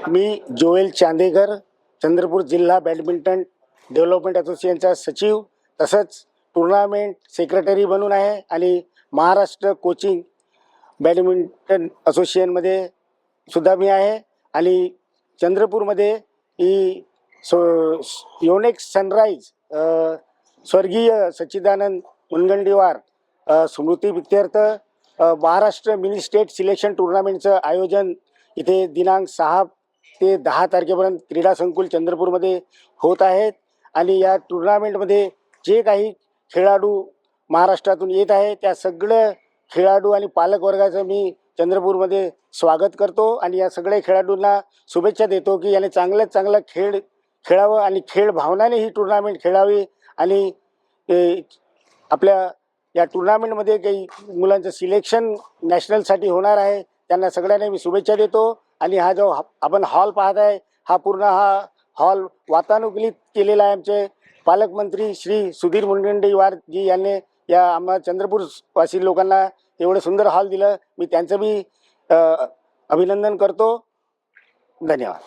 मी Joel Chandekar, Chandrapur जिल्हा badminton development असोसिएशनचा सचिव तसंच टुर्नामेंट सेक्रेटरी बनून आहे आणि महाराष्ट्र कोचिंग बॅडमिंटन असोसिएशनमध्ये सुद्धा मी आहे आणि चंद्रपूरमध्ये ही योनेक्स सनराईज स्वर्गीय सच्चिदानंद मुनगंटीवार स्मृतीप्रित्यर्थ महाराष्ट्र मिनी स्टेट सिलेक्शन टुर्नामेंटचं आयोजन इथे दिनांक 6 ते 10 तारखेपर्यंत क्रीडा संकुल चंद्रपूरमध्ये होत आहेत आणि या टुर्नामेंटमध्ये जे काही खेळाडू महाराष्ट्रातून येत आहे त्या सगळ्या खेळाडू आणि पालकवर्गाचं मी चंद्रपूरमध्ये स्वागत करतो आणि या सगळ्या खेळाडूंना शुभेच्छा देतो की याने चांगल्यात चांगला खेळ खेळावं आणि खेळ भावनाने ही टुर्नामेंट खेळावी आणि आपल्या या टुर्नामेंटमध्ये काही मुलांचं सिलेक्शन नॅशनलसाठी होणार आहे त्यांना सगळ्यांना मी शुभेच्छा देतो आणि हा जो आपण हॉल पाहत आहे हा पूर्ण हॉल वातानुकूलित केलेला आहे आमचे पालकमंत्री श्री सुधीर मुनगंटीवार जी यांनी या आम्हा चंद्रपूरवासी लोकांना एवढं सुंदर हॉल दिलं मी त्यांचं मी अभिनंदन करतो. धन्यवाद.